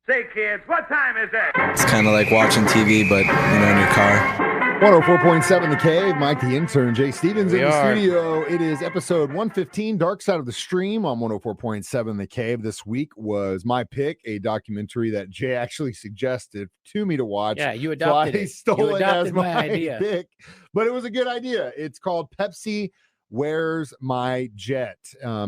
Say, kids, what time is it? It's kind of like watching TV, but, in your car. 104.7 The Cave, Mike the Intern, Jay Stevens in the studio. It is episode 115, Dark Side of the Stream on 104.7 The Cave. This week was my pick, a documentary that Jay actually suggested to me to watch. Yeah, you adopted it. Stole it as my idea. Pick, but it was a good idea. It's called Pepsi, Where's My Jet?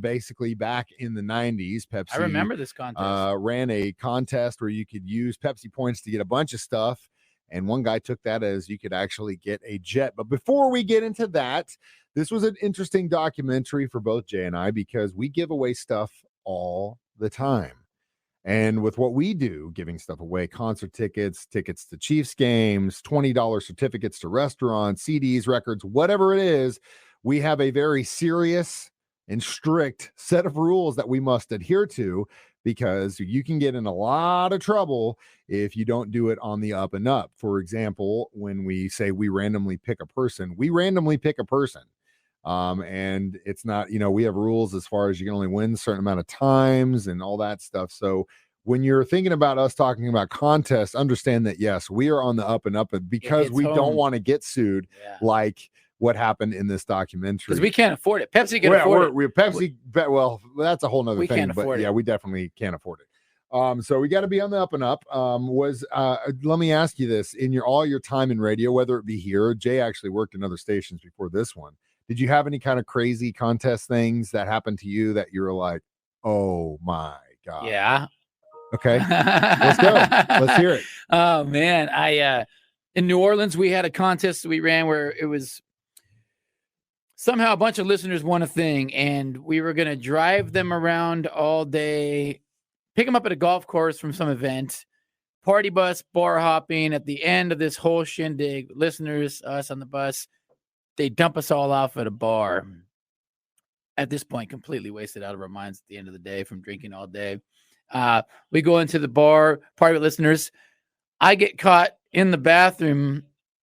Basically, back in the 90s, Pepsi, I remember this contest. Ran a contest where you could use Pepsi points to get a bunch of stuff. And one guy took that as you could actually get a jet. But before we get into that, this was an interesting documentary for both Jay and I because we give away stuff all the time. And with what we do, giving stuff away, concert tickets, tickets to Chiefs games, $20 certificates to restaurants, CDs, records, whatever it is, we have a very serious and strict set of rules that we must adhere to, because you can get in a lot of trouble if you don't do it on the up and up. For example, when we say we randomly pick a person, we randomly pick a person. And it's not, we have rules as far as you can only win a certain amount of times and all that stuff. So when you're thinking about us talking about contests, understand that, yes, we are on the up and up because we don't want to get sued like what happened in this documentary. Because we can't afford it. Pepsi can afford it. Pepsi, well, that's a whole nother thing. Can't afford it. We definitely can't afford it. So we got to be on the up and up. Let me ask you this: in all your time in radio, whether it be here, Jay actually worked in other stations before this one. Did you have any kind of crazy contest things that happened to you that you're like, oh my God? Yeah. Okay. Let's go. Let's hear it. Oh man. In New Orleans, we had a contest we ran where it was somehow a bunch of listeners won a thing, and we were going to drive them around all day, pick them up at a golf course from some event, party bus, bar hopping. At the end of this whole shindig, listeners, us on the bus, they dump us all off at a bar. At this point, completely wasted out of our minds at the end of the day from drinking all day. We go into the bar, party with listeners. I get caught in the bathroom,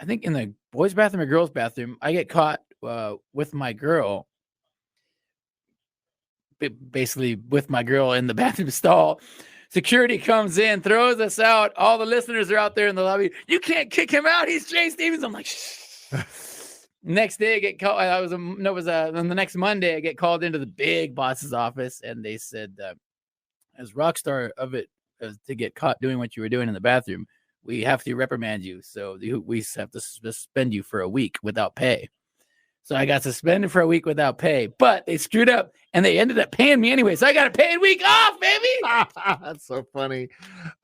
I think in the boys' bathroom or girls' bathroom. I get caught with my girl, basically with my girl in the bathroom stall. Security comes in, throws us out. All the listeners are out there in the lobby. You can't kick him out. He's Jay Stevens. I'm like, shh. Next day, I get called. On the next Monday, I get called into the big boss's office, and they said, as rock star of it, to get caught doing what you were doing in the bathroom, we have to reprimand you. So we have to suspend you for a week without pay. So I got suspended for a week without pay, but they screwed up and they ended up paying me anyway. So I got a paid week off, baby. That's so funny.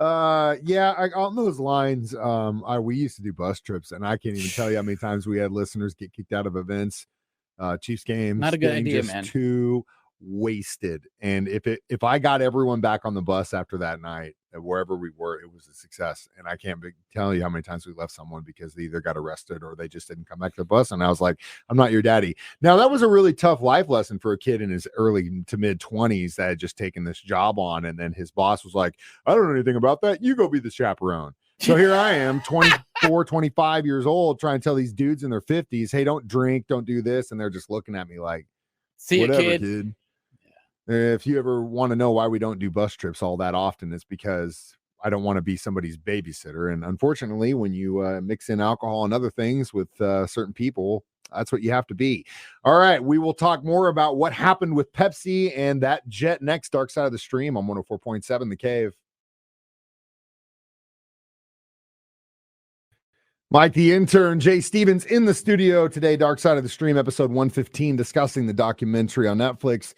On those lines, we used to do bus trips, and I can't even tell you how many times we had listeners get kicked out of events, Chiefs games. Not a good idea, man. Too wasted. And if I got everyone back on the bus after that night, wherever we were, it was a success. And I can't tell you how many times we left someone because they either got arrested or they just didn't come back to the bus. And I was like, I'm not your daddy. Now, that was a really tough life lesson for a kid in his early to mid 20s that had just taken this job on. And then his boss was like, I don't know anything about that. You go be the chaperone. So here I am, 24, 25 years old, trying to tell these dudes in their 50s, hey, don't drink, don't do this. And they're just looking at me like, see whatever, you, kid. If you ever want to know why we don't do bus trips all that often, it's because I don't want to be somebody's babysitter. And unfortunately, when you mix in alcohol and other things with certain people, that's what you have to be. All right. We will talk more about what happened with Pepsi and that jet next. Dark Side of the Stream on 104.7 The Cave. Mike the Intern, Jay Stevens in the studio today. Dark Side of the Stream, episode 115, discussing the documentary on Netflix.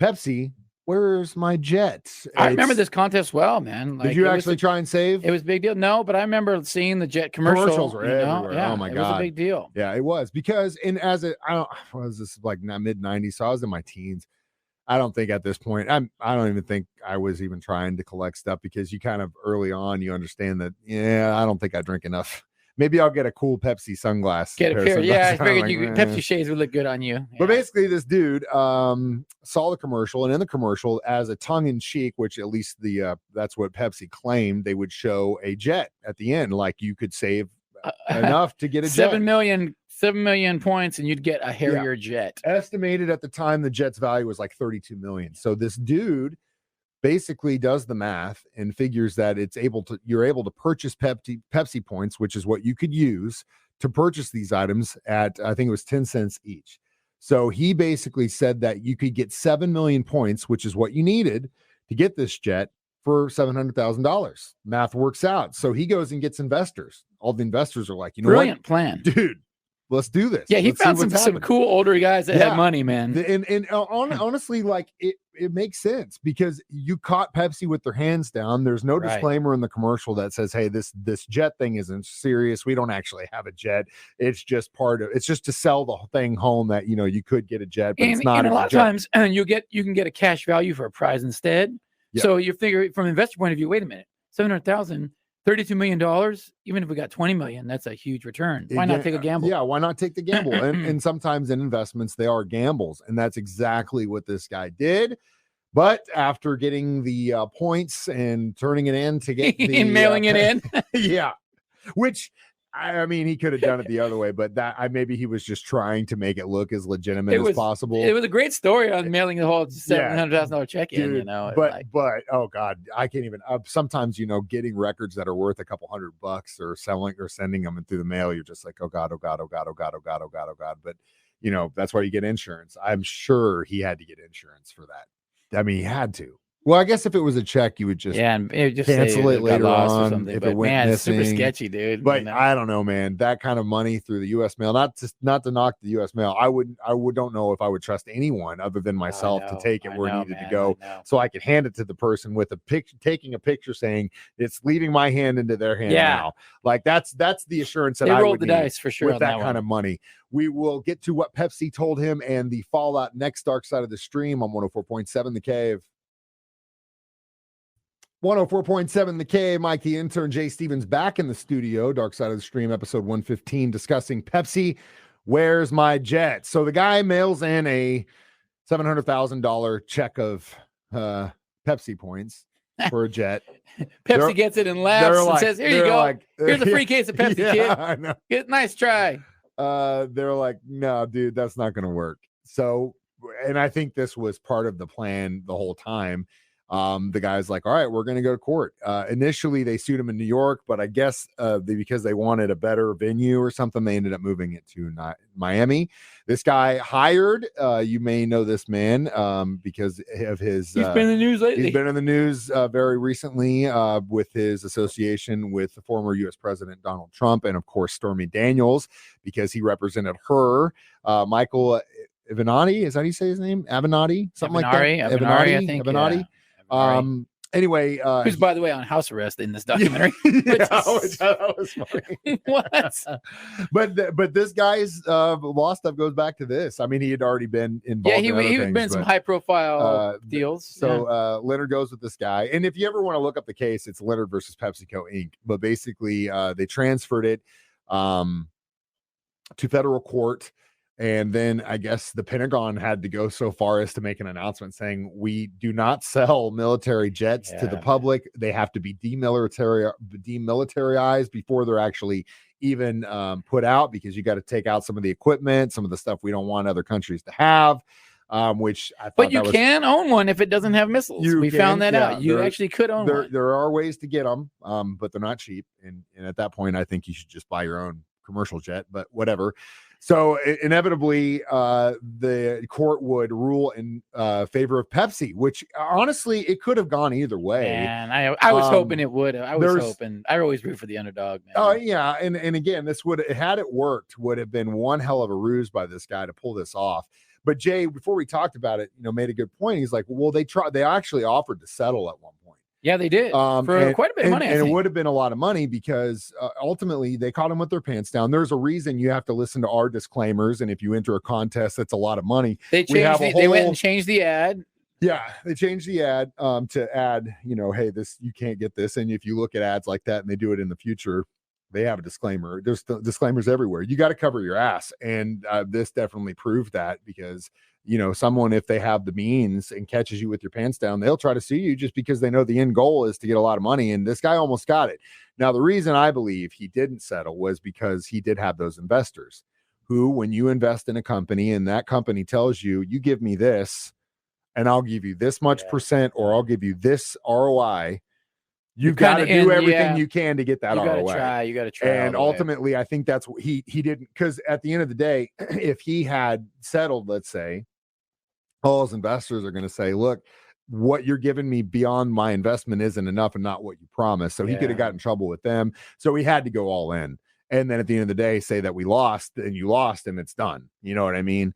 Pepsi, Where's My Jet? I remember this contest well, man. Did you actually try and save? It was a big deal. No, but I remember seeing the jet commercials were everywhere. Yeah, oh my God. It was a big deal. Yeah, it was because was this like mid 90s, so I was in my teens. I don't think at this point, I don't even think I was even trying to collect stuff because you kind of early on, you understand that, I don't think I drink enough. Maybe I'll get a cool Pepsi sunglass. Get a pair. Yeah, I figured Pepsi shades would look good on you. Yeah. But basically, this dude saw the commercial, and in the commercial, as a tongue-in-cheek, which at least that's what Pepsi claimed, they would show a jet at the end, like you could save enough to get a jet. 7 million points, and you'd get a Harrier jet. Estimated at the time, the jet's value was like 32 million. So this dude basically does the math and figures that you're able to purchase Pepsi points, which is what you could use to purchase these items at, I think it was 10 cents each. So he basically said that you could get 7 million points, which is what you needed to get this jet, for $700,000. Math works out. So he goes and gets investors. All the investors are like, brilliant plan, dude, let's do this. Yeah, he Let's found some cool older guys that had money, man. And honestly, like it makes sense because you caught Pepsi with their hands down. There's no disclaimer in the commercial that says, hey, this jet thing isn't serious. We don't actually have a jet. It's just to sell the thing home that, you could get a jet, but it's not. And a lot of times you can get a cash value for a prize instead. Yep. So you figure from an investor point of view, wait a minute, 700,000, $32 million, even if we got 20 million, that's a huge return. Why not take a gamble? Yeah, why not take the gamble? and sometimes in investments, they are gambles. And that's exactly what this guy did. But after getting the points and turning it in to get the mailing it in. Yeah. Which, I mean, he could have done it the other way, but maybe he was just trying to make it look as legitimate as possible. It was a great story on mailing the whole $700,000 check in, But oh God, I can't even. Sometimes getting records that are worth a couple $100 or sending them through the mail, you're just like, oh God, oh God, oh God, oh God, oh God, oh God, oh God. But that's why you get insurance. I'm sure he had to get insurance for that. I mean, he had to. Well, I guess if it was a check, you would just and it would just cancel it later on if it went missing. It's super sketchy, dude. But I don't know, man. That kind of money through the U.S. mail, not to knock the U.S. mail. Don't know if I would trust anyone other than myself to take it where it needed to go, so I could hand it to the person with taking a picture saying it's leaving my hand into their hand now. Like that's the assurance that they I rolled would the need dice for sure with that kind of money. We will get to what Pepsi told him and the fallout next. Dark Side of the Stream on 104.7 The Cave. 104.7 The Cave. Mike the Intern, Jay Stevens back in the studio. Dark Side of the Stream, episode 115, discussing Pepsi. Where's my jet? So the guy mails in a $700,000 check of Pepsi points for a jet. Pepsi gets it and laughs and says, here you go. Here's a free case of Pepsi, kid. I know. Nice try. They're like, no, dude, that's not going to work. So, and I think this was part of the plan the whole time. The guy's like, all right, we're going to go to court. Initially, they sued him in New York, but I guess because they wanted a better venue or something, they ended up moving it to Miami. This guy hired, you may know this man because of his. He's been in the news lately. He's been in the news very recently with his association with the former U.S. President Donald Trump and, of course, Stormy Daniels, because he represented her. Michael Avenatti, is that how you say his name? Avenatti? Something like that? Avenatti, I think. Avenatti. Yeah. Anyway, who's by the way on house arrest in this documentary? That was funny. What? But this guy's law stuff goes back to this. I mean, he had already been involved. Yeah, he had been in some high profile deals. So Leonard goes with this guy, and if you ever want to look up the case, it's Leonard versus PepsiCo Inc. But basically, they transferred it to federal court. And then I guess the Pentagon had to go so far as to make an announcement saying we do not sell military jets to the public. They have to be demilitarized before they're actually even put out, because you got to take out some of the equipment, some of the stuff we don't want other countries to have. Which I thought, but you can own one if it doesn't have missiles. We found that out. You actually could own one. There are ways to get them, but they're not cheap. And at that point, I think you should just buy your own commercial jet. But whatever. So inevitably, the court would rule in favor of Pepsi, which honestly, it could have gone either way. And I was hoping it would. I always root for the underdog, man. Oh yeah, and again, this had it worked, would have been one hell of a ruse by this guy to pull this off. But Jay, before we talked about it, made a good point. He's like, well, they actually offered to settle at one point. Yeah, they did for quite a bit of money. And it would have been a lot of money because ultimately they caught them with their pants down. There's a reason you have to listen to our disclaimers. And if you enter a contest, that's a lot of money. They went and changed the ad. Yeah, they changed the ad to add, hey, you can't get this. And if you look at ads like that and they do it in the future, they have a disclaimer. There's disclaimers everywhere. You got to cover your ass. And this definitely proved that, because someone, if they have the means and catches you with your pants down, they'll try to sue you just because they know the end goal is to get a lot of money. And this guy almost got it. Now, the reason I believe he didn't settle was because he did have those investors who, when you invest in a company and that company tells you, you give me this, and I'll give you this much percent, or I'll give you this ROI. You've You're got to kinda do in, everything yeah. you can to get that You ROI. gotta try. And all the way. ultimately, I think that's what he didn't, because at the end of the day, if he had settled, let's say, all his investors are going to say, look, what you're giving me beyond my investment isn't enough and not what you promised. So he could have gotten in trouble with them. So he had to go all in. And then at the end of the day, say that we lost and you lost and it's done. You know what I mean?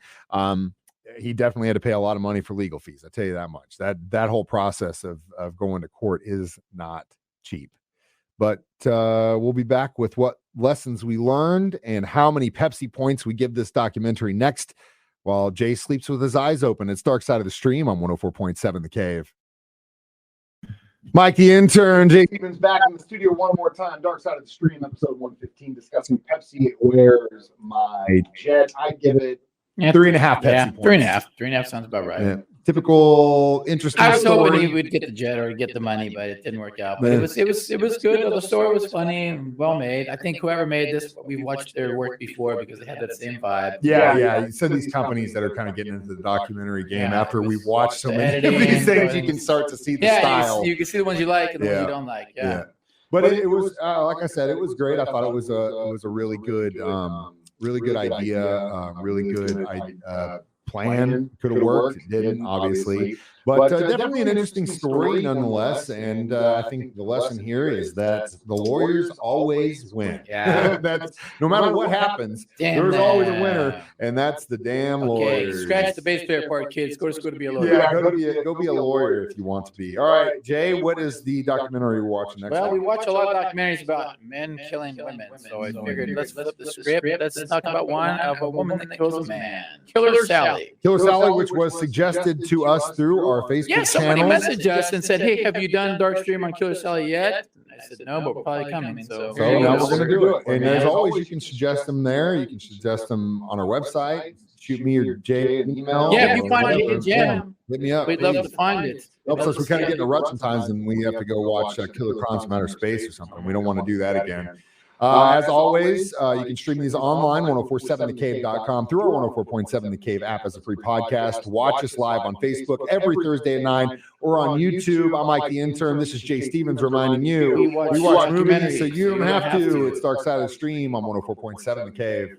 He definitely had to pay a lot of money for legal fees. I tell you that much. That whole process of going to court is not cheap. But we'll be back with what lessons we learned and how many Pepsi points we give this documentary next, while Jay sleeps with his eyes open. It's Dark Side of the Stream on 104.7 The Cave. Mike the Intern, Jay Stevens back in the studio one more time. Dark Side of the Stream, episode 115, discussing Pepsi. Where's my jet? I give it 3.5 Pepsi points. 3.5. 3.5 sounds about right. Yeah. Typical interesting I was hoping story. he would get the jet or get the money, but it didn't work out. But it was good. The story was funny and well made. I think whoever made this, we've watched their work before because they had that same vibe. Yeah. You said these companies that are kind of getting into the documentary game, after we've watched so many of these things, you can start to see the style. You can see the ones you like and the ones you don't like. Yeah. But it was like I said, it was great. I thought it was a really good idea, really good plan. Could have worked. It didn't, obviously. But definitely an interesting story nonetheless. And I think the lesson here is that the lawyers always win. Yeah. That's no matter what happens, there's always a winner, and that's the damn lawyers. Scratch the bass player part, kids. Go to school to be a lawyer. Yeah, go be a lawyer if you want to be. All right, Jay, what is the documentary we're watching next? Well, we watch a lot of documentaries about men killing women, so I figured let's flip the script. Let's talk about one of a woman that kills a man. Killer Sally. Killer Sally, which was suggested to us through our Facebook somebody channel. messaged us and said, "Hey, have you done Dark Stream on Killer Sally yet?" I said, "No, but we're probably coming." So now we're going to do it. And as always, you can suggest them there. You can suggest them on our website. Shoot me or Jay an email. Yeah, if you find it, hit me up. We'd love to find it. Helps us. We kind of get in a rut sometimes, and we have to go watch Killer Crimes from Outer Space or something. We don't want to do that again. As always, you can stream these online, 1047thecave.com, through our 104.7 The Cave app as a free podcast. Watch us live on Facebook every Thursday at 9 or on YouTube. I'm Mike the Intern. This is Jay Stevens reminding you, we watch movies so you don't have to. It's Dark Side of the Stream on 104.7 The Cave.